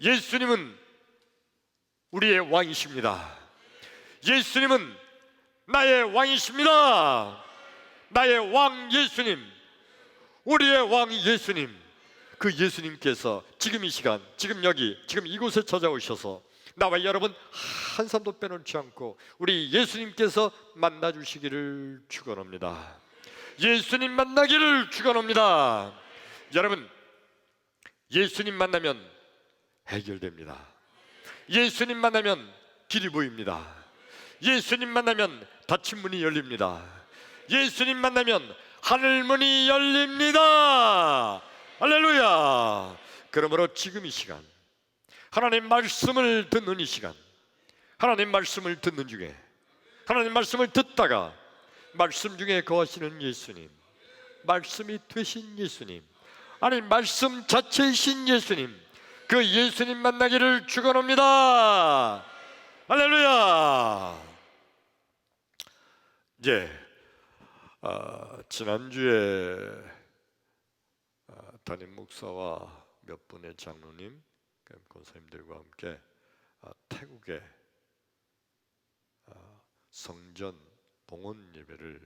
예수님은 우리의 왕이십니다. 예수님은 나의 왕이십니다. 나의 왕 예수님, 우리의 왕 예수님, 그 예수님께서 지금 이 시간, 지금 여기, 지금 이곳에 찾아오셔서 나와 여러분 한 사람도 빼놓지 않고 우리 예수님께서 만나주시기를 축원합니다. 예수님 만나기를 축원합니다. 여러분, 예수님 만나면 해결됩니다. 예수님 만나면 길이 보입니다. 예수님 만나면 닫힌 문이 열립니다. 예수님 만나면 하늘 문이 열립니다. 할렐루야. 그러므로 지금 이 시간, 하나님 말씀을 듣는 이 시간, 하나님 말씀을 듣는 중에, 하나님 말씀을 듣다가 말씀 중에 거하시는 예수님, 말씀이 되신 예수님, 아니 말씀 자체이신 예수님, 그 예수님 만나기를 축원합니다. 할렐루야. 지난주에 담임 목사와 몇 분의 장로님, 권사님들과 함께 태국의 성전 봉헌 예배를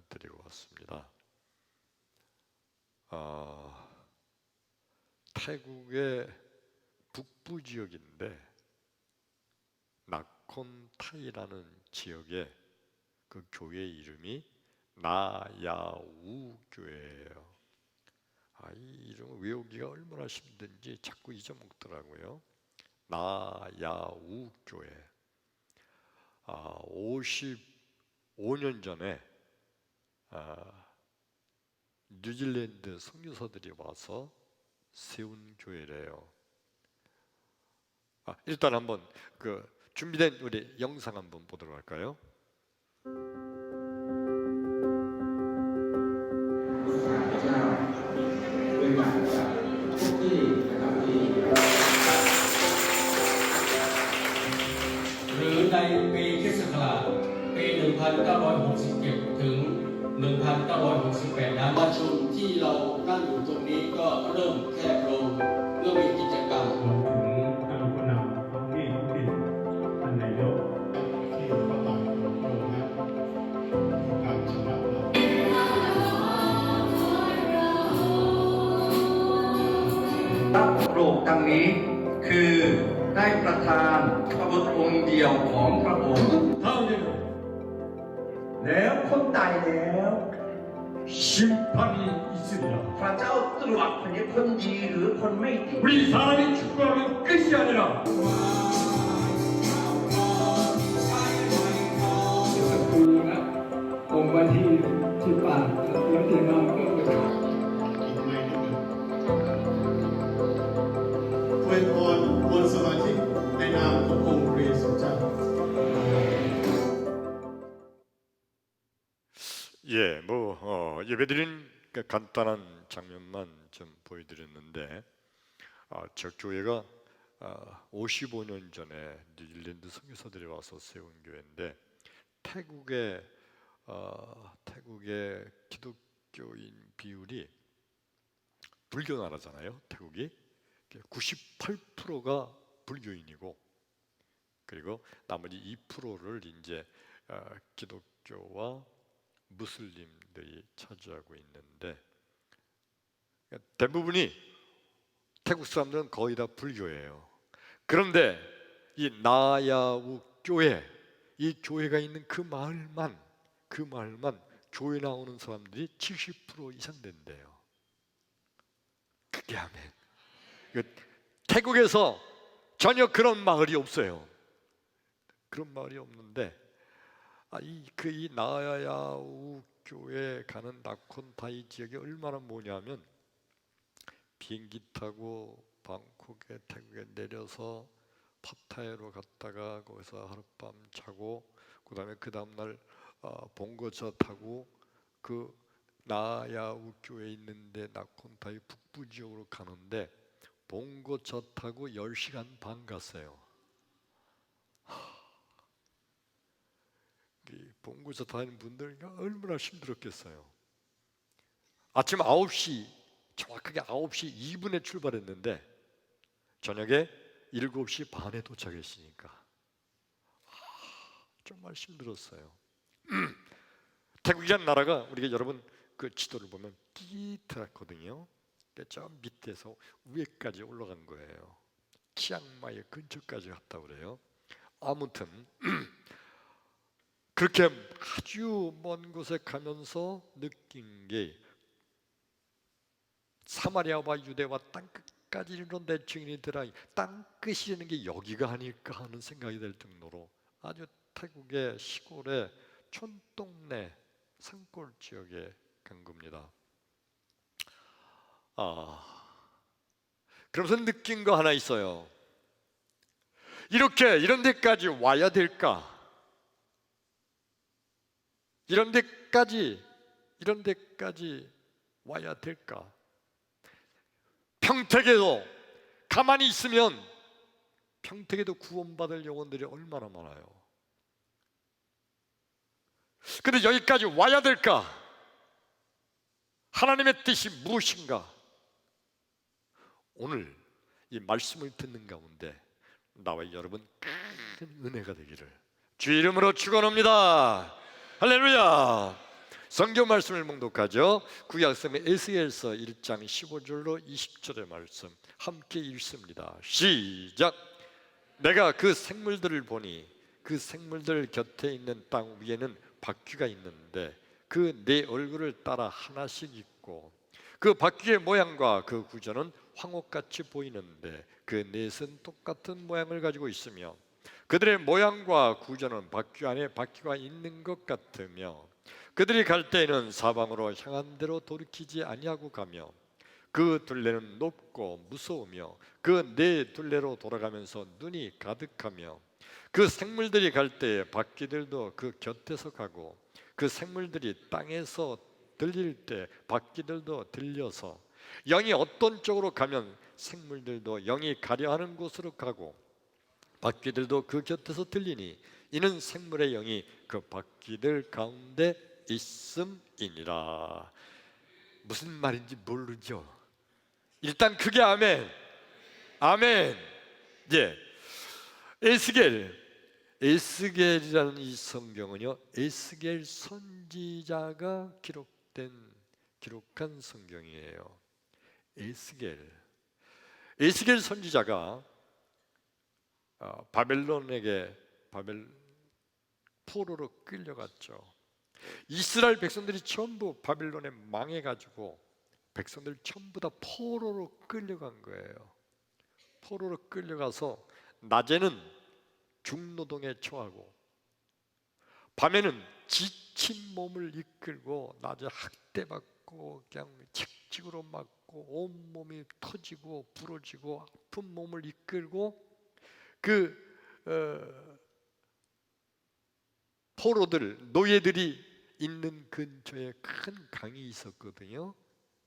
드리고 왔습니다. 태국의 북부 지역인데 나콘타이라는 지역에 그 교회 이름이 나야우 교회예요. 이 이름을 외우기가 얼마나 힘든지 자꾸 잊어먹더라고요. 나야우 교회. 55년 전에 뉴질랜드 선교사들이 와서 세운 교회래요. 일단 한번 그 준비된 우리 영상 한번 보도록 할까요?หรือในปีคริสต์ศักราชปี 1967 ถึง 1968 นั้นประชุมที่เรานั่งอยู่ตรงนี้ก็เริ่มแคบลงเมื่อมีกิจกรรมถึงท่านผู้นำท้องที่ท่านนายกที่ประกาศโปรดและการชำระพระโปรดดังนี้คือได้ประทานพระบุตรองค์เดียวของพระองค์เท่านี้แล้วคนตายแล้ว심판이 있으리라. พระเจ้าตรวจคนนี้คนดีหรือคนไม่ดี 우리 사람이 죽어가면 끝이 아니라 ปูนะผมมาที่ป่าแล้วที่น้องก็ไป อวยพรมวลสมาชิกในนามขององค์พระเยซูเจ้า 예배드린 간단한 장면만 좀 보여드렸는데, 저 교회가 55년 전에 뉴질랜드 선교사들이 와서 세운 교회인데, 태국의 기독교인 비율이 불교 나라잖아요. 태국이 98%가 불교인이고, 그리고 나머지 2%를 이제 기독교와 무슬림들이 차지하고 있는데, 대부분이 태국 사람들은 거의 다 불교예요. 그런데 이 나야우 교회, 이 교회가 있는 그 마을만 교회 나오는 사람들이 70% 이상 된대요. 그게 아멘. 태국에서 전혀 그런 마을이 없어요. 그런 마을이 없는데, 이 나야우 교회 가는 나콘타이 지역이 얼마나 뭐냐면, 비행기 타고 방콕에 태국에 내려서 파타야로 갔다가 거기서 하룻밤 자고, 그다음에 그 다음날 봉고차 타고 그 나야우 교회 있는데 나콘타이 북부 지역으로 가는데 봉고차 타고 10시간 반 갔어요. 봉고차 타는 분들 얼마나 힘들었겠어요. 아침 9시, 정확하게 9시 2분에 출발했는데 저녁에 7시 반에 도착했으니까 정말 힘들었어요. 태국이라는 나라가 우리가 여러분 그 지도를 보면 끼트랐거든요. 저 밑에서 위에까지 올라간 거예요. 치앙마이 근처까지 갔다 그래요. 아무튼 그렇게 아주 먼 곳에 가면서 느낀 게 사마리아와 유대와 땅끝까지 이르는 증인이더라. 땅끝이라는 게 여기가 아닐까 하는 생각이 들 정도로 아주 태국의 시골의 촌동네 산골 지역에 간 겁니다. 그러면서 느낀 거 하나 있어요. 이런 데까지 와야 될까? 이런 데까지 와야 될까? 평택에도 가만히 있으면 평택에도 구원받을 영혼들이 얼마나 많아요. 근데 여기까지 와야 될까? 하나님의 뜻이 무엇인가? 오늘 이 말씀을 듣는 가운데 나와 여러분 큰 은혜가 되기를 주 이름으로 축원합니다. 할렐루야. 성경 말씀을 봉독하죠. 구약성의 에스겔서 1장 15절로 20절의 말씀 함께 읽습니다. 시작. 내가 그 생물들을 보니 그 생물들 곁에 있는 땅 위에는 바퀴가 있는데 그 네 얼굴을 따라 하나씩 있고 그 바퀴의 모양과 그 구조는 황옥같이 보이는데 그 넷은 똑같은 모양을 가지고 있으며 그들의 모양과 구조는 바퀴 안에 바퀴가 있는 것 같으며 그들이 갈 때에는 사방으로 향한 대로 돌이키지 아니하고 가며 그 둘레는 높고 무서우며 그 네 둘레로 돌아가면서 눈이 가득하며 그 생물들이 갈 때에 바퀴들도 그 곁에서 가고 그 생물들이 땅에서 들릴 때 바퀴들도 들려서 영이 어떤 쪽으로 가면 생물들도 영이 가려 하는 곳으로 가고 바퀴들도 그 곁에서 들리니 이는 생물의 영이 그 바퀴들 가운데 있음이니라. 무슨 말인지 모르죠? 일단 크게 아멘. 아멘. 예. 에스겔이라는 이 성경은요, 에스겔 선지자가 기록한 성경이에요. 에스겔 선지자가 포로로 끌려갔죠. 이스라엘 백성들이 전부 바벨론에 망해가지고 백성들 전부 다 포로로 끌려간 거예요. 포로로 끌려가서 낮에는 중노동에 처하고 밤에는 지친 몸을 이끌고 낮에 학대받고 그냥 책찍으로 맞고 온몸이 터지고 부러지고 아픈 몸을 이끌고 포로들, 노예들이 있는 근처에 큰 강이 있었거든요.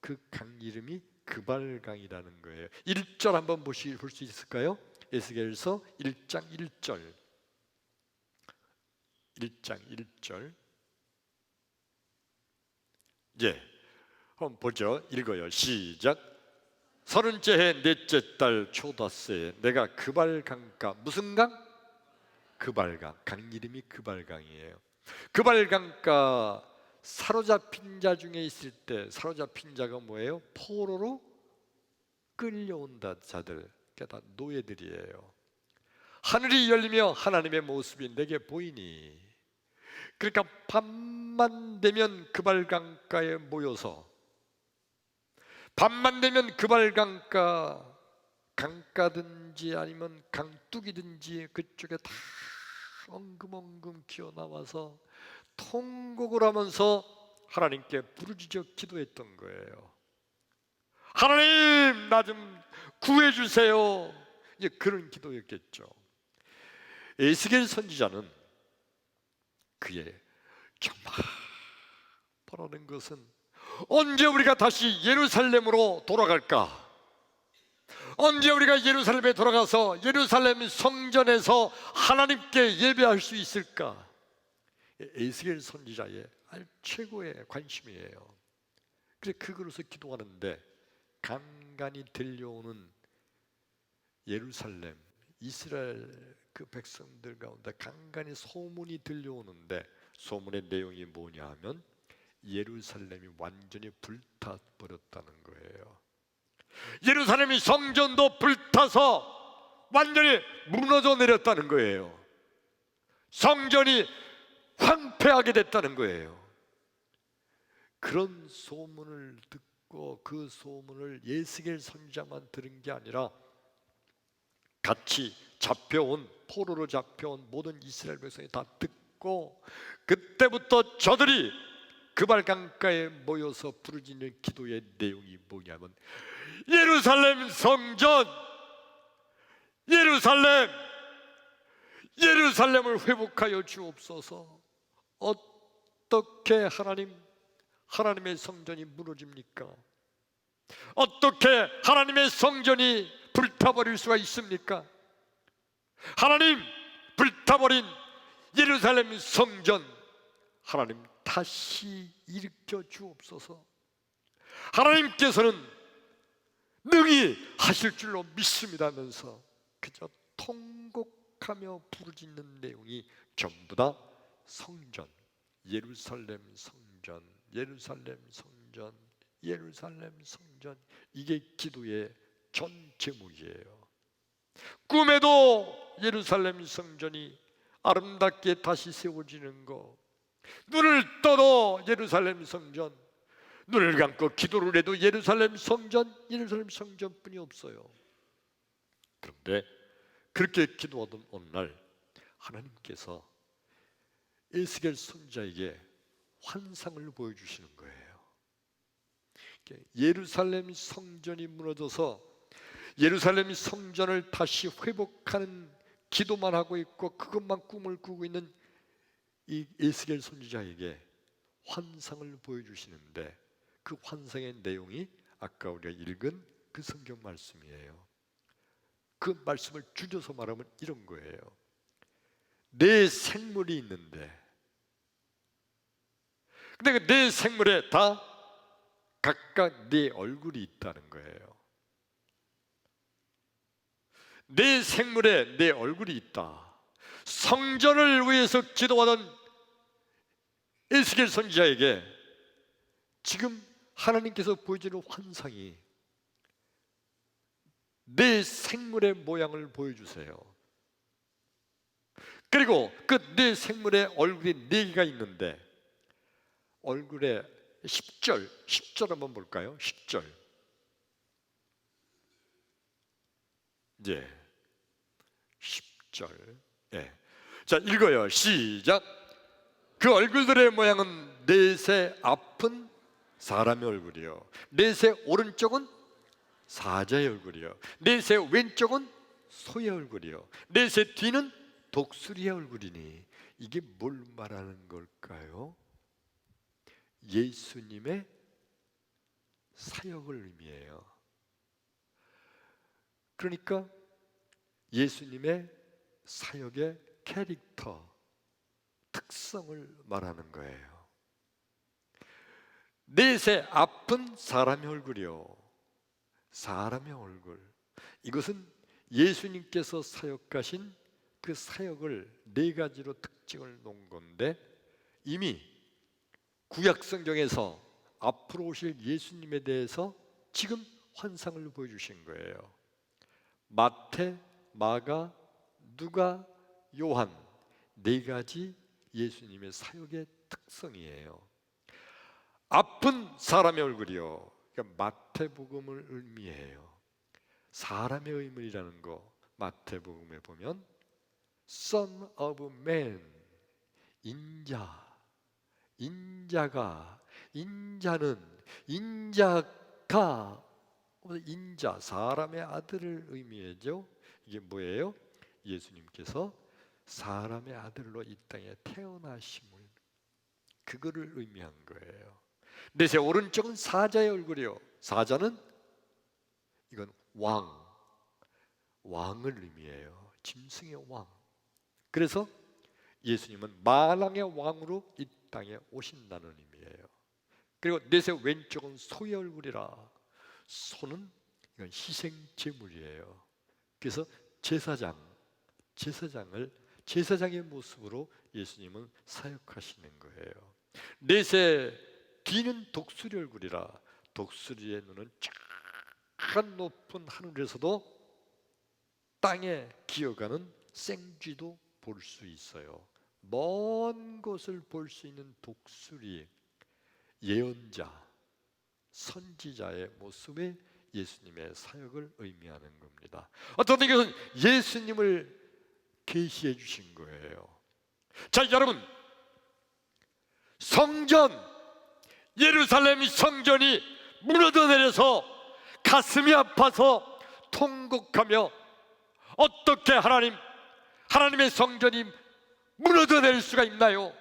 그 강 이름이 그발강이라는 거예요. 1절 한번 볼 수 있을까요? 에스겔서 1장 1절. 1장 1절. 예, 한번 보죠. 읽어요. 시작. 30째 해 넷째 달 초닷새에 내가 그발강가, 무슨 강? 그발강. 강 이름이 그발강이에요. 그발강가 사로잡힌 자 중에 있을 때, 사로잡힌 자가 뭐예요? 포로로 끌려온다 자들, 그게 다 노예들이에요. 하늘이 열리며 하나님의 모습이 내게 보이니, 그러니까 밤만 되면 그발강가에 모여서, 밤만 되면 그발강가, 강가든지 아니면 강둑이든지 그쪽에 다 엉금엉금 기어나와서 통곡을 하면서 하나님께 부르짖어 기도했던 거예요. 하나님, 나 좀 구해주세요. 이제 그런 기도였겠죠. 에스겔 선지자는 그의 정말 바라는 것은 언제 우리가 다시 예루살렘으로 돌아갈까? 언제 우리가 예루살렘에 돌아가서 예루살렘 성전에서 하나님께 예배할 수 있을까? 에스겔 선지자의 최고의 관심이에요. 그래서 그것을 기도하는데 간간히 들려오는 예루살렘, 이스라엘 그 백성들 가운데 간간히 소문이 들려오는데 소문의 내용이 뭐냐 하면 예루살렘이 완전히 불타버렸다는 거예요. 예루살렘이 성전도 불타서 완전히 무너져 내렸다는 거예요. 성전이 황폐하게 됐다는 거예요. 그런 소문을 듣고 그 소문을 예스겔 선지자만 들은 게 아니라 같이 잡혀온, 포로로 잡혀온 모든 이스라엘 백성이 다 듣고, 그때부터 저들이 그발 강가에 모여서 부르짖는 기도의 내용이 뭐냐면 예루살렘 성전, 예루살렘, 예루살렘을 회복하여 주옵소서. 어떻게 하나님의 성전이 무너집니까? 어떻게 하나님의 성전이 불타버릴 수가 있습니까? 하나님, 불타버린 예루살렘 성전 하나님 다시 일으켜 주옵소서. 하나님께서는 능히 하실 줄로 믿습니다면서 그저 통곡하며 부르짖는 내용이 전부 다 성전, 예루살렘 성전, 예루살렘 성전, 예루살렘 성전, 이게 기도의 전 제목이에요. 꿈에도 예루살렘 성전이 아름답게 다시 세워지는 거, 눈을 떠도 예루살렘 성전, 눈을 감고 기도를 해도 예루살렘 성전뿐이 없어요. 그런데 그렇게 기도하던 어느 날 하나님께서 에스겔 선지자에게 환상을 보여주시는 거예요. 예루살렘 성전이 무너져서 예루살렘 성전을 다시 회복하는 기도만 하고 있고 그것만 꿈을 꾸고 있는 이 에스겔 선지자에게 환상을 보여주시는데 그 환상의 내용이 아까 우리가 읽은 그 성경 말씀이에요. 그 말씀을 줄여서 말하면 이런 거예요. 내 생물이 있는데, 근데 그 내 생물에 다 각각 내 얼굴이 있다는 거예요. 내 생물에 내 얼굴이 있다. 성전을 위해서 기도하던 에스겔 선지자에게 지금 하나님께서 보여주는 환상이 내 생물의 모양을 보여주세요. 그리고 그 내 생물의 얼굴이 4개가 있는데 얼굴에 10절 한번 볼까요? 10절. 예. 10절. 예. 자, 읽어요. 시작. 그 얼굴들의 모양은 넷의 앞은 사람의 얼굴이요, 넷의 오른쪽은 사자의 얼굴이요, 넷의 왼쪽은 소의 얼굴이요, 넷의 뒤는 독수리의 얼굴이니 이게 뭘 말하는 걸까요? 예수님의 사역을 의미해요. 그러니까 예수님의 사역의 캐릭터, 특성을 말하는 거예요. 넷의 앞은 사람의 얼굴이요, 사람의 얼굴. 이것은 예수님께서 사역하신 그 사역을 4가지로 특징을 놓은 건데 이미 구약 성경에서 앞으로 오실 예수님에 대해서 지금 환상을 보여주신 거예요. 마태, 마가, 누가, 요한 4가지 예수님의 사역의 특성이에요. 앞은 사람의 얼굴이요, 그러니까 마태복음을 의미해요. 사람의 의문이라는 거 마태복음에 보면 Son of Man, 인자는 인자가 인자, 사람의 아들을 의미하죠. 이게 뭐예요? 예수님께서 사람의 아들로 이 땅에 태어나심을, 그거를 의미한 거예요. 넷의 오른쪽은 사자의 얼굴이요, 사자는 이건 왕을 의미해요. 짐승의 왕. 그래서 예수님은 만왕의 왕으로 이 땅에 오신다는 의미예요. 그리고 넷의 왼쪽은 소의 얼굴이라, 소는 이건 희생 제물이에요. 그래서 제사장의 모습으로 예수님은 사역하시는 거예요. 넷의 뒤는 독수리 얼굴이라 독수리의 눈은 쫙 높은 하늘에서도 땅에 기어가는 생쥐도 볼 수 있어요. 먼 곳을 볼 수 있는 독수리, 예언자, 선지자의 모습에 예수님의 사역을 의미하는 겁니다. 어떤 것은 예수님을 계시해 주신 거예요. 자, 여러분, 성전, 예루살렘 성전이 무너져 내려서 가슴이 아파서 통곡하며 어떻게 하나님의 성전이 무너져 내릴 수가 있나요?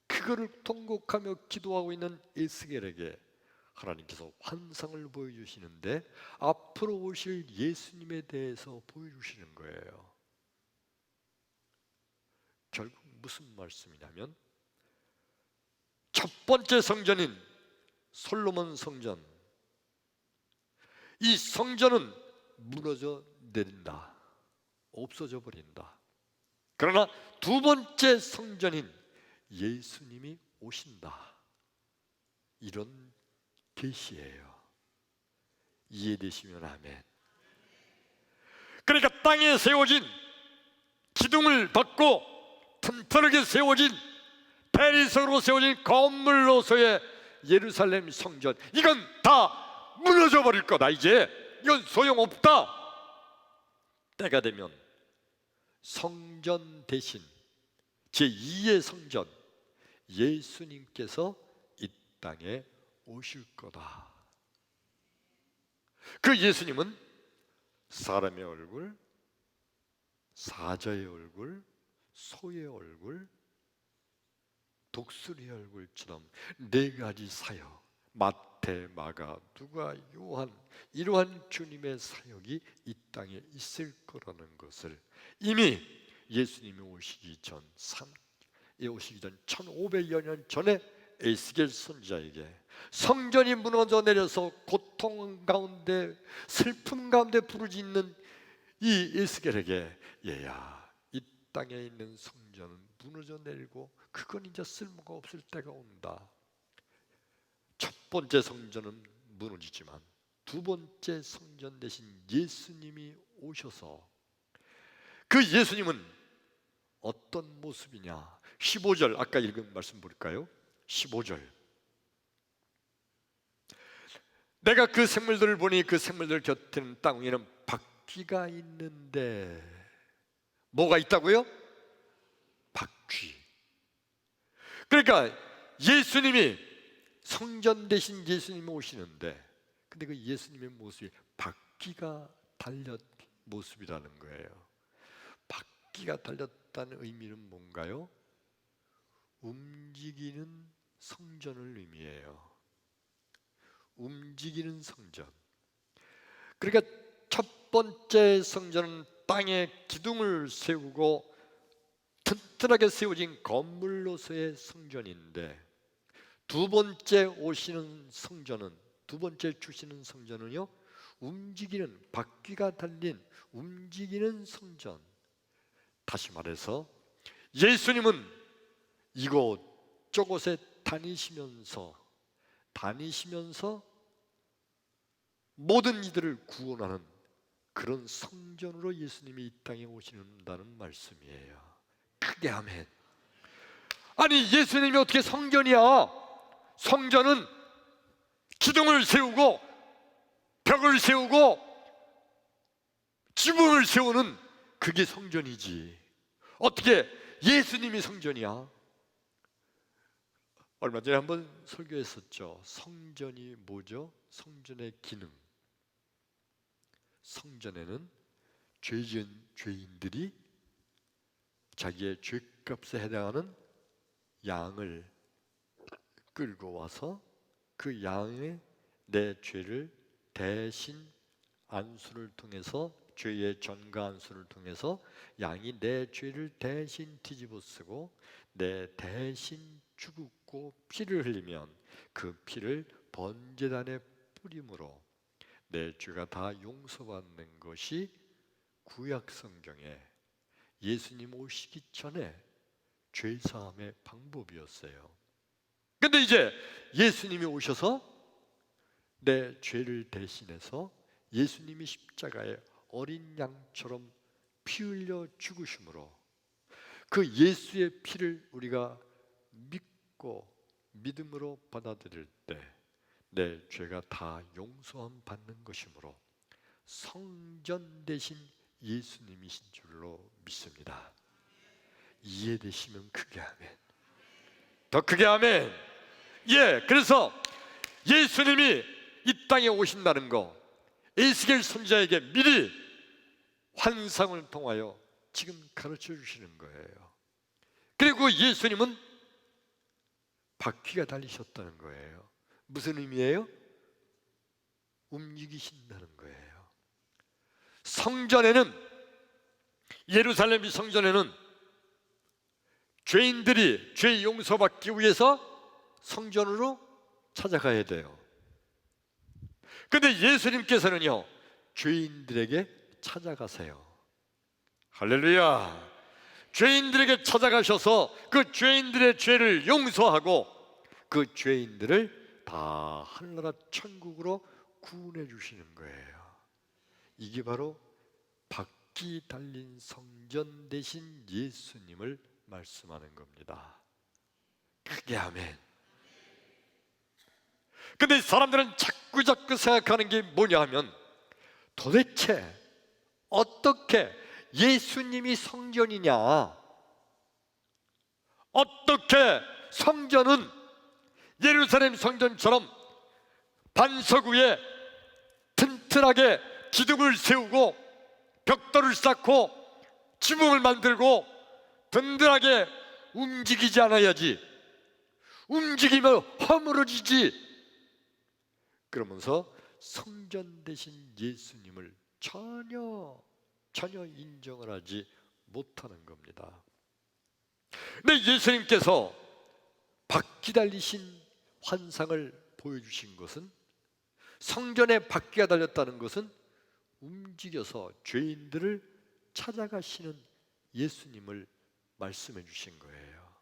그거를 통곡하며 기도하고 있는 에스겔에게 하나님께서 환상을 보여주시는데 앞으로 오실 예수님에 대해서 보여주시는 거예요. 결국 무슨 말씀이냐면 첫 번째 성전인 솔로몬 성전, 이 성전은 무너져 내린다, 없어져 버린다. 그러나 두 번째 성전인 예수님이 오신다, 이런 계시예요. 이해되시면 아멘. 그러니까 땅에 세워진, 기둥을 받고 튼튼하게 세워진, 대리석으로 세워진 건물로서의 예루살렘 성전, 이건 다 무너져 버릴 거다. 이제 이건 소용없다. 때가 되면 성전 대신 제2의 성전 예수님께서 이 땅에 오실 거다. 그 예수님은 사람의 얼굴, 사자의 얼굴, 소의 얼굴, 독수리의 얼굴처럼 네 가지 사역, 마태, 마가, 누가, 요한, 이러한 주님의 사역이 이 땅에 있을 거라는 것을 이미 예수님이 오시기 전 1500여 년 전에 에스겔 선지자에게 성전이 무너져 내려서 고통 가운데, 슬픔 가운데 부르짖는 이 에스겔에게, 얘야, 이 땅에 있는 성전은 무너져 내리고 그건 이제 쓸모가 없을 때가 온다. 첫 번째 성전은 무너지지만 두 번째 성전 대신 예수님이 오셔서, 그 예수님은 어떤 모습이냐? 15절 아까 읽은 말씀 볼까요? 15절, 내가 그 생물들을 보니 그 생물들 곁에는 땅 위에는 바퀴가 있는데, 뭐가 있다고요? 바퀴. 그러니까 예수님이, 성전 대신 예수님이 오시는데, 근데 그 예수님의 모습이 바퀴가 달렸 모습이라는 거예요. 바퀴가 달렸다는 의미는 뭔가요? 움직이는 성전을 의미해요. 움직이는 성전. 그러니까 첫 번째 성전은 땅에 기둥을 세우고 튼튼하게 세워진 건물로서의 성전인데, 두 번째 오시는 성전은, 두 번째 주시는 성전은요, 움직이는, 바퀴가 달린 움직이는 성전. 다시 말해서 예수님은 이곳 저곳에 다니시면서 모든 이들을 구원하는 그런 성전으로 예수님이 이 땅에 오신다는 말씀이에요. 크게 아멘. 아니, 예수님이 어떻게 성전이야? 성전은 기둥을 세우고 벽을 세우고 지붕을 세우는, 그게 성전이지. 어떻게 예수님이 성전이야? 얼마 전에 한번 설교했었죠. 성전이 뭐죠? 성전의 기능. 성전에는 죄 지은 죄인들이 자기의 죄값에 해당하는 양을 끌고 와서 그 양의 내 죄를 대신 안수를 통해서, 죄의 전가 안수를 통해서 양이 내 죄를 대신 뒤집어 쓰고 내 대신 죽고 피를 흘리면 그 피를 번제단에 뿌림으로 내 죄가 다 용서받는 것이 구약 성경에 예수님 오시기 전에 죄 사함의 방법이었어요. 근데 이제 예수님이 오셔서 내 죄를 대신해서 예수님이 십자가에 어린 양처럼 피 흘려 죽으심으로 그 예수의 피를 우리가 믿고 믿음으로 받아들일 때 내 죄가 다 용서함 받는 것이므로 성전 대신 예수님이신 줄로 믿습니다. 이해되시면 크게 아멘. 더 크게 아멘. 예, 그래서 예수님이 이 땅에 오신다는 거 에스겔 선지자에게 미리 환상을 통하여 지금 가르쳐 주시는 거예요. 그리고 예수님은 바퀴가 달리셨다는 거예요. 무슨 의미예요? 움직이신다는 거예요. 성전에는, 예루살렘 성전에는 죄인들이 죄 용서받기 위해서 성전으로 찾아가야 돼요. 근데 예수님께서는요, 죄인들에게 찾아가세요. 할렐루야. 죄인들에게 찾아가셔서 그 죄인들의 죄를 용서하고 그 죄인들을 다 하늘나라 천국으로 구원해 주시는 거예요. 이게 바로 바퀴 달린 성전 대신 예수님을 말씀하는 겁니다. 크게 아멘. 근데 사람들은 자꾸 생각하는 게 뭐냐 하면 도대체 어떻게 예수님이 성전이냐, 어떻게 성전은 예루살렘 성전처럼 반석 위에 튼튼하게 기둥을 세우고 벽돌을 쌓고 지붕을 만들고 든든하게 움직이지 않아야지, 움직이면 허물어지지, 그러면서 성전 대신 예수님을 전혀 인정을 하지 못하는 겁니다. 근데 예수님께서 바퀴 달리신 환상을 보여주신 것은, 성전에 바퀴가 달렸다는 것은 움직여서 죄인들을 찾아가시는 예수님을 말씀해 주신 거예요.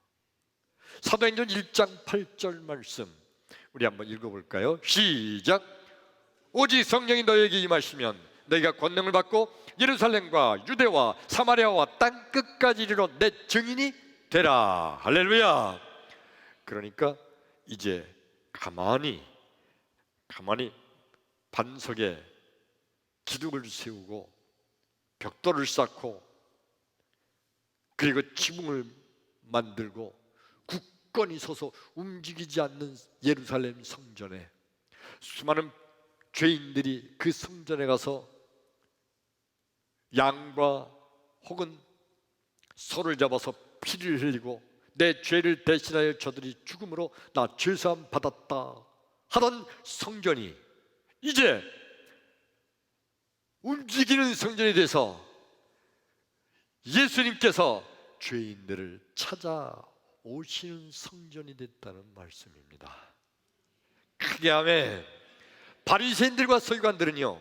사도행전 1장 8절 말씀 우리 한번 읽어볼까요? 시작. 오직 성령이 너에게 임하시면 너희가 권능을 받고 예루살렘과 유대와 사마리아와 땅 끝까지 이르러 내 증인이 되라. 할렐루야. 그러니까 이제 가만히 반석에 기둥을 세우고 벽돌을 쌓고 그리고 지붕을 만들고 굳건히 서서 움직이지 않는 예루살렘 성전에 수많은 죄인들이 그 성전에 가서 양과 혹은 소를 잡아서 피를 흘리고 내 죄를 대신하여 저들이 죽음으로 나 죄사함 받았다 하던 성전이 이제 움직이는 성전이 돼서 예수님께서 죄인들을 찾아오시는 성전이 됐다는 말씀입니다. 크게 아멘. 바리새인들과 서기관들은요,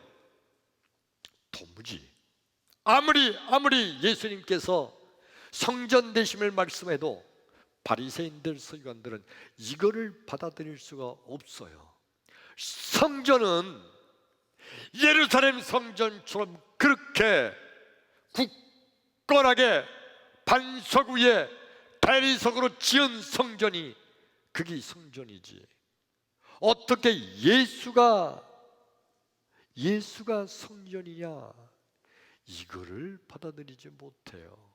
도무지 아무리 예수님께서 성전 되심을 말씀해도 바리새인들, 서기관들은 이거를 받아들일 수가 없어요. 성전은 예루살렘 성전처럼 그렇게 굳건하게 반석 위에 대리석으로 지은 성전이 그게 성전이지, 어떻게 예수가 성전이냐, 이거를 받아들이지 못해요.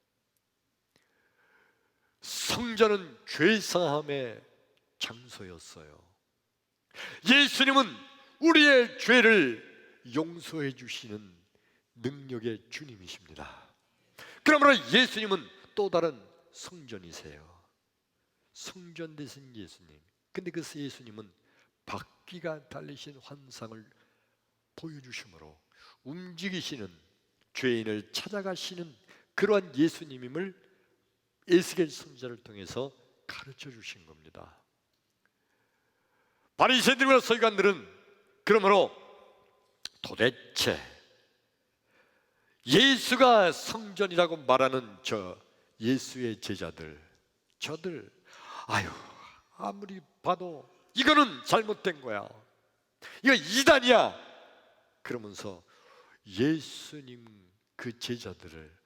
성전은 죄사함의 장소였어요. 예수님은 우리의 죄를 용서해 주시는 능력의 주님이십니다. 그러므로 예수님은 또 다른 성전이세요. 성전 되신 예수님. 근데 그 예수님은 바퀴가 달리신 환상을 보여주심으로 움직이시는, 죄인을 찾아가시는 그러한 예수님임을 에스겔 선지자를 통해서 가르쳐 주신 겁니다. 바리새인들과 서기관들은 그러므로 도대체 예수가 성전이라고 말하는 저 예수의 제자들, 저들, 아유, 아무리 봐도 이거는 잘못된 거야, 이거 이단이야 그러면서 예수님 그 제자들을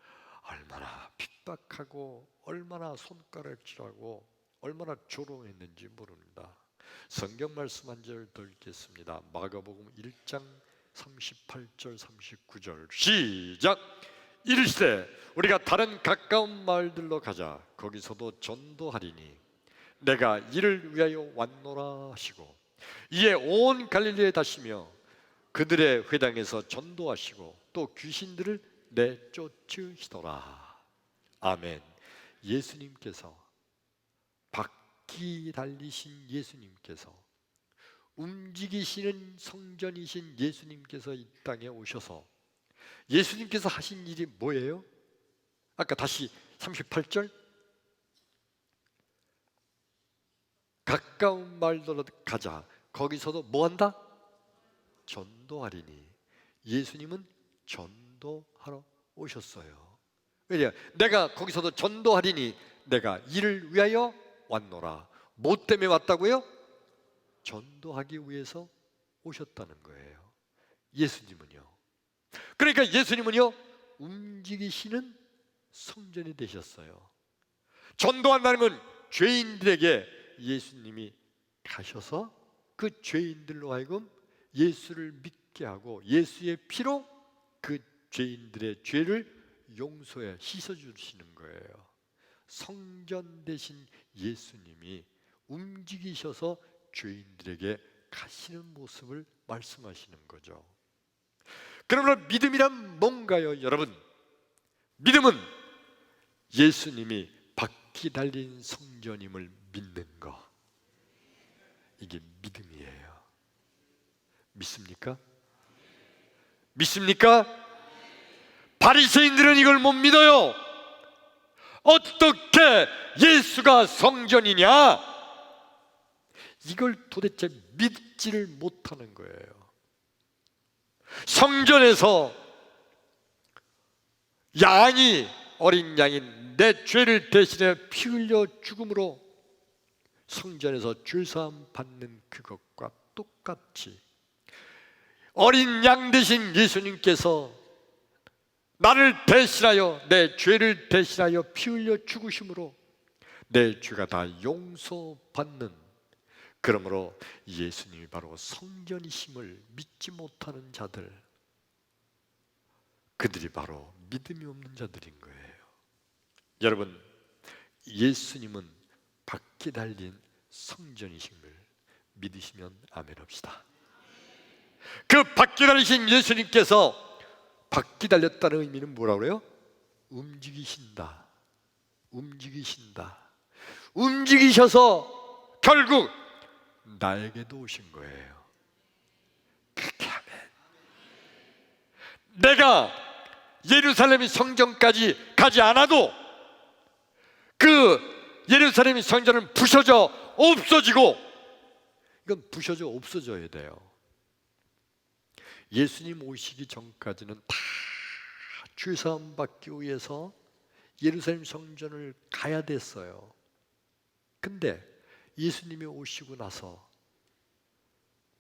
얼마나 핍박하고 얼마나 손가락질하고 얼마나 조롱했는지 모릅니다. 성경 말씀 한 절 더 읽겠습니다. 마가복음 1장 38절 39절 시작. 이르시되 우리가 다른 가까운 마을들로 가자. 거기서도 전도하리니 내가 이를 위하여 왔노라 하시고 이에 온 갈릴리에 다시며 그들의 회당에서 전도하시고 또 귀신들을 내쫓으시더라. 아멘. 예수님께서, 바퀴 달리신 예수님께서, 움직이시는 성전이신 예수님께서 이 땅에 오셔서 예수님께서 하신 일이 뭐예요? 아까 다시 38절, 가까운 마을로 가자. 거기서도 뭐한다? 전도하리니. 예수님은 전도하러 오셨어요. 왜냐? 내가 거기서도 전도하리니 내가 이를 위하여 왔노라. 뭐 때문에 왔다고요? 전도하기 위해서 오셨다는 거예요. 예수님은요. 그러니까 예수님은요, 움직이시는 성전이 되셨어요. 전도한다는 건 죄인들에게 예수님이 가셔서 그 죄인들로 하여금 예수를 믿게 하고 예수의 피로 그 죄인들의 죄를 용서해 씻어주시는 거예요. 성전 되신 예수님이 움직이셔서 죄인들에게 가시는 모습을 말씀하시는 거죠. 그러므로 믿음이란 뭔가요, 여러분? 믿음은 예수님이 바퀴 달린 성전임을 믿는 거, 이게 믿음이에요. 믿습니까? 믿습니까? 바리새인들은 이걸 못 믿어요. 어떻게 예수가 성전이냐? 이걸 도대체 믿지를 못하는 거예요. 성전에서 양이, 어린 양이 내 죄를 대신해 피 흘려 죽음으로 성전에서 죄사함 받는 그것과 똑같이 어린 양 되신 예수님께서 나를 대신하여, 내 죄를 대신하여 피 흘려 죽으심으로 내 죄가 다 용서받는, 그러므로 예수님이 바로 성전이심을 믿지 못하는 자들, 그들이 바로 믿음이 없는 자들인 거예요. 여러분, 예수님은 바퀴 달린 성전이심을 믿으시면 아멘 합시다. 그 바퀴 달리신 예수님께서, 바퀴 달렸다는 의미는 뭐라고 그래요? 움직이신다. 움직이신다. 움직이셔서 결국 나에게도 오신 거예요. 그렇게 하면 내가 예루살렘의 성전까지 가지 않아도 그 예루살렘의 성전은 부셔져 없어지고, 이건 부셔져 없어져야 돼요. 예수님 오시기 전까지는 다 죄사함 받기 위해서 예루살렘 성전을 가야 됐어요. 근데 예수님이 오시고 나서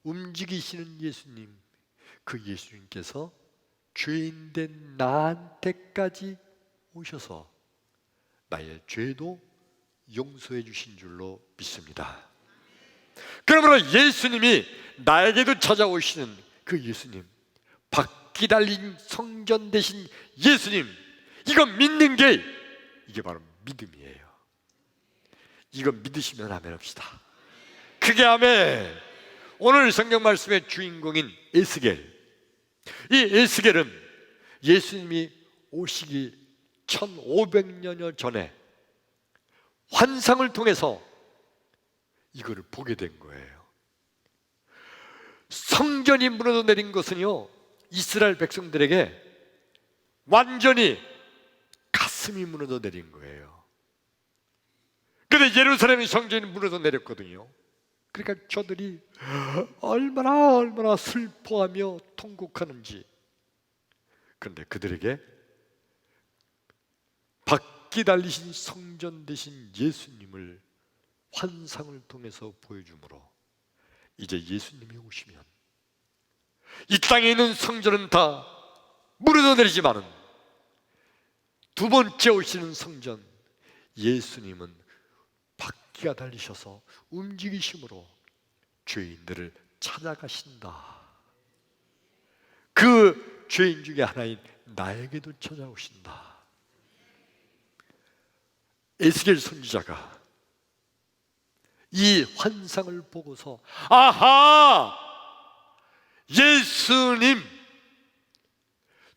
움직이시는 예수님, 그 예수님께서 죄인된 나한테까지 오셔서 나의 죄도 용서해 주신 줄로 믿습니다. 그러므로 예수님이 나에게도 찾아오시는 그 예수님, 바퀴 달린 성전 되신 예수님, 이거 믿는 게, 이게 바로 믿음이에요. 이거 믿으시면 아멘 합시다. 크게 아멘. 오늘 성경 말씀의 주인공인 에스겔, 이 에스겔은 예수님이 오시기 1500년여 전에 환상을 통해서 이거를 보게 된 거예요. 성전이 무너져 내린 것은요, 이스라엘 백성들에게 완전히 가슴이 무너져 내린 거예요. 그런데 예루살렘의 성전이 무너져 내렸거든요. 그러니까 저들이 얼마나 슬퍼하며 통곡하는지, 그런데 그들에게 바퀴 달리신 성전 되신 예수님을 환상을 통해서 보여주므로 이제 예수님이 오시면 이 땅에 있는 성전은 다 무너져 내리지만은 두 번째 오시는 성전 예수님은 바퀴가 달리셔서 움직이심으로 죄인들을 찾아가신다. 그 죄인 중에 하나인 나에게도 찾아오신다. 에스겔 선지자가 이 환상을 보고서 아하! 예수님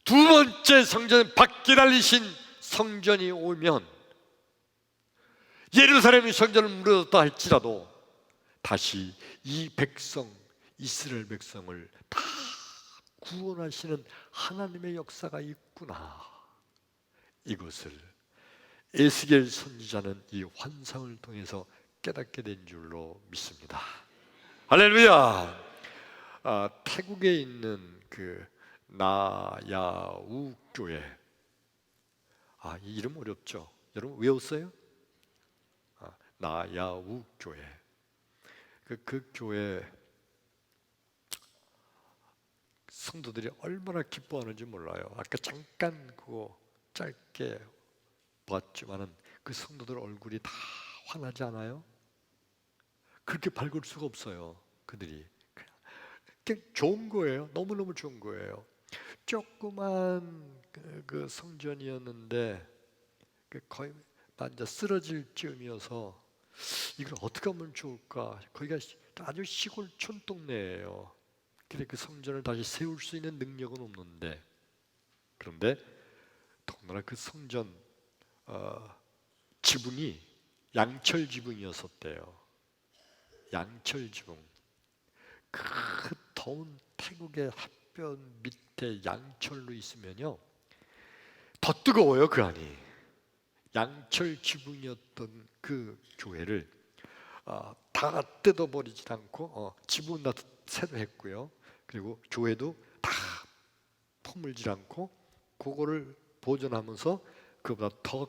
두 번째 성전 바퀴 달리신 성전이 오면 예루살렘의 성전을 무너졌다 할지라도 다시 이 백성 이스라엘 백성을 다 구원하시는 하나님의 역사가 있구나. 이것을 에스겔 선지자는 이 환상을 통해서 깨닫게 된 줄로 믿습니다. 할렐루야. 태국에 있는 그 나야우 교회, 이 이름 어렵죠? 여러분 외웠어요? 나야우 교회. 그 교회 성도들이 얼마나 기뻐하는지 몰라요. 아까 잠깐 그거 짧게 봤지만은 그 성도들 얼굴이 다 환하지 않아요? 그렇게 밝을 수가 없어요. 그들이 그냥 좋은 거예요. 너무너무 좋은 거예요. 조그만 그 성전이었는데 거의 완전 쓰러질 쯤이어서 이걸 어떻게 하면 좋을까? 거기가 아주 시골 촌동네예요. 그래 그 성전을 다시 세울 수 있는 능력은 없는데, 그런데 더군다나 그 성전 지붕이 양철 지붕이었었대요. 양철 지붕. 그 더운 태국의 햇볕 밑에 양철로 있으면요 더 뜨거워요. 그 안이. 양철 지붕이었던 그 교회를 다 뜯어버리지 않고 지붕은 다 새로 했고요. 그리고 교회도 다 허물지 않고 그거를 보존하면서 그보다 더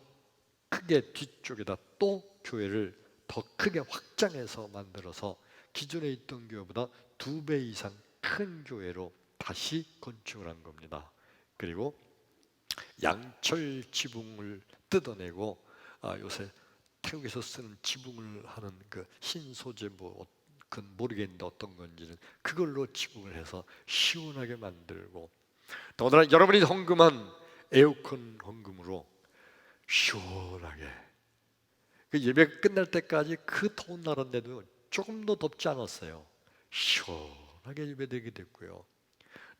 크게 뒤쪽에다 또 교회를 더 크게 확장해서 만들어서 기존에 있던 교회보다 2배 이상 큰 교회로 다시 건축을 한 겁니다. 그리고 양철 지붕을 뜯어내고 요새 태국에서 쓰는 지붕을 하는 그 신소재 그건 모르겠는데 어떤 건지는 그걸로 지붕을 해서 시원하게 만들고, 더군다나 여러분이 헌금한 에어컨 헌금으로 시원하게 그 예배 끝날 때까지 그 더운 날인데도 조금 더 덥지 않았어요. 시원하게 예배되게 됐고요.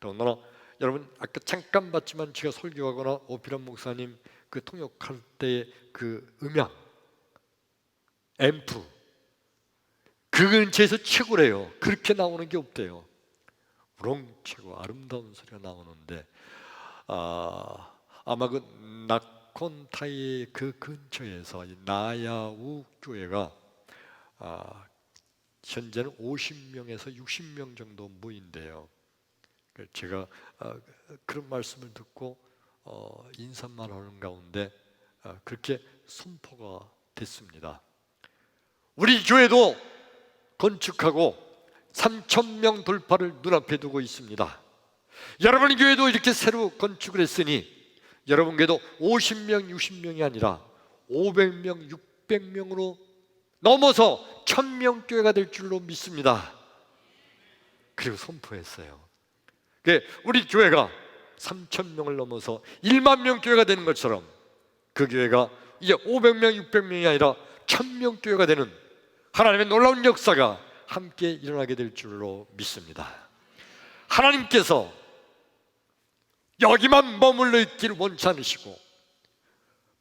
더군다나 여러분 아까 잠깐 봤지만 제가 설교하거나 오피란 목사님 그 통역할 때 그 음향 앰프 그 근처에서 최고래요. 그렇게 나오는 게 없대요. 우렁차고 아름다운 소리가 나오는데 아마 그 나콘타이 그 근처에서 나야우 교회가 현재는 50명에서 60명 정도 모인대요. 제가 그런 말씀을 듣고 인사만 하는 가운데 그렇게 선포가 됐습니다. 우리 교회도 건축하고 3,000명 돌파를 눈앞에 두고 있습니다. 여러분 교회도 이렇게 새로 건축을 했으니 여러분 교회도 50명, 60명이 아니라 500명, 600명으로 넘어서 1,000명 교회가 될 줄로 믿습니다. 그리고 선포했어요. 우리 교회가 3,000명을 넘어서 1만 명 교회가 되는 것처럼 그 교회가 이제 500명, 600명이 아니라 1,000명 교회가 되는 하나님의 놀라운 역사가 함께 일어나게 될 줄로 믿습니다. 하나님께서 여기만 머물러 있기를 원치 않으시고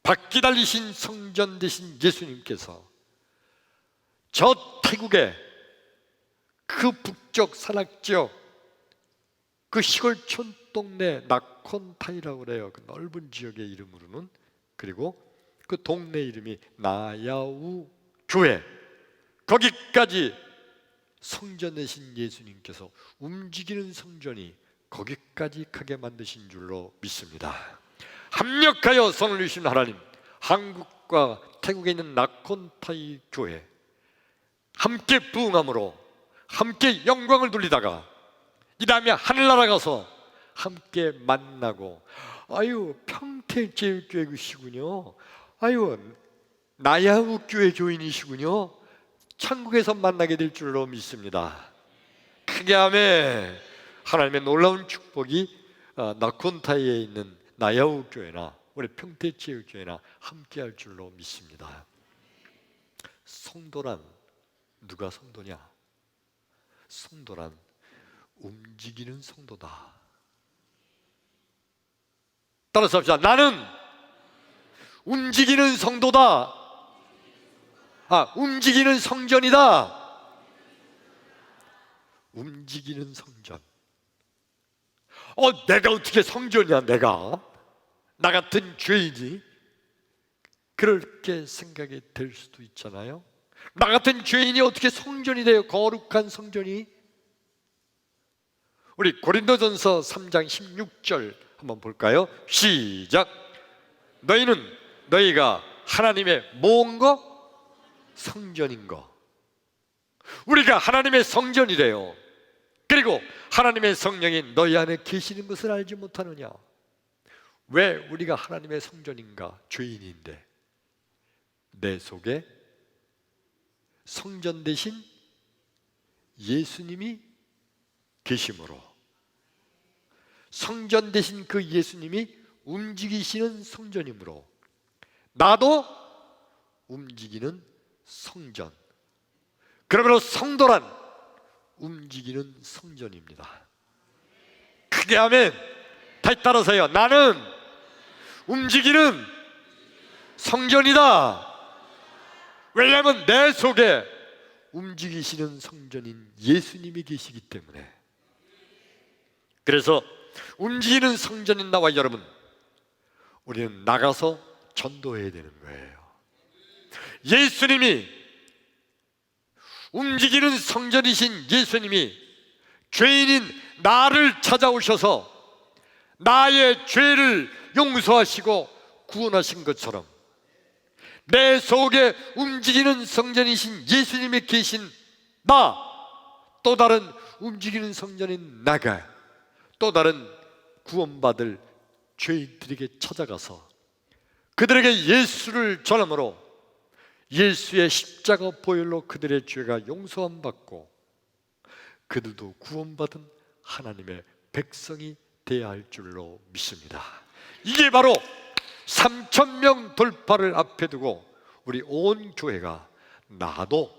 바퀴 달리신 성전 되신 예수님께서 저 태국의 그 북쪽 산악지역 그 시골촌 동네 나콘타이라고 그래요. 그 넓은 지역의 이름으로는. 그리고 그 동네 이름이 나야우 교회, 거기까지 성전 되신 예수님께서 움직이는 성전이 거기까지 가게 만드신 줄로 믿습니다. 합력하여 선을 이루신 하나님, 한국과 태국에 있는 나콘타이 교회 함께 부흥함으로 함께 영광을 돌리다가 이 다음에 하늘나라 가서 함께 만나고, 아유 평택제일교회시군요, 아유 나야우교회 교인이시군요, 천국에서 만나게 될 줄로 믿습니다. 크게 아멘. 하나님의 놀라운 축복이 나콘타이에 있는 나야우교회나 우리 평택제일교회나 함께할 줄로 믿습니다. 성도란 누가 성도냐? 성도란 움직이는 성도다. 따라서 합시다. 나는 움직이는 성도다. 움직이는 성전이다. 움직이는 성전. 내가 어떻게 성전이야? 내가 나 같은 죄인이? 그렇게 생각이 될 수도 있잖아요. 나 같은 죄인이 어떻게 성전이 돼요? 거룩한 성전이. 우리 고린도전서 3장 16절 한번 볼까요? 시작. 너희가 하나님의 뭔 거? 성전인 거. 우리가 하나님의 성전이래요. 그리고 하나님의 성령이 너희 안에 계시는 것을 알지 못하느냐? 왜 우리가 하나님의 성전인가? 죄인인데 내 속에 성전 대신 예수님이 계심으로, 성전 대신 그 예수님이 움직이시는 성전이므로 나도 움직이는 성전. 그러므로 성도란 움직이는 성전입니다. 크게 하면 다시 따라서요. 나는 움직이는 성전이다. 왜냐하면 내 속에 움직이시는 성전인 예수님이 계시기 때문에. 그래서 움직이는 성전인 나와 여러분, 우리는 나가서 전도해야 되는 거예요. 예수님이, 움직이는 성전이신 예수님이 죄인인 나를 찾아오셔서 나의 죄를 용서하시고 구원하신 것처럼 내 속에 움직이는 성전이신 예수님이 계신 나, 또 다른 움직이는 성전인 나가 또 다른 구원받을 죄인들에게 찾아가서 그들에게 예수를 전함으로 예수의 십자가 보혈로 그들의 죄가 용서함 받고 그들도 구원받은 하나님의 백성이 되어야 할 줄로 믿습니다. 이게 바로 3,000명 돌파를 앞에 두고 우리 온 교회가 나도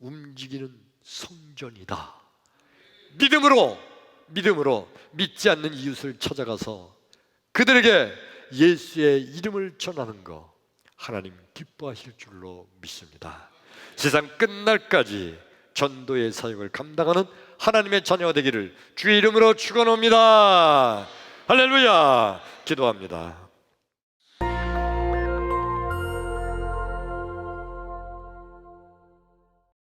움직이는 성전이다. 믿음으로 믿지 않는 이웃을 찾아가서 그들에게 예수의 이름을 전하는 거 하나님 기뻐하실 줄로 믿습니다. 세상 끝날까지 전도의 사역을 감당하는 하나님의 자녀가 되기를 주의 이름으로 축원합니다. 할렐루야. 기도합니다.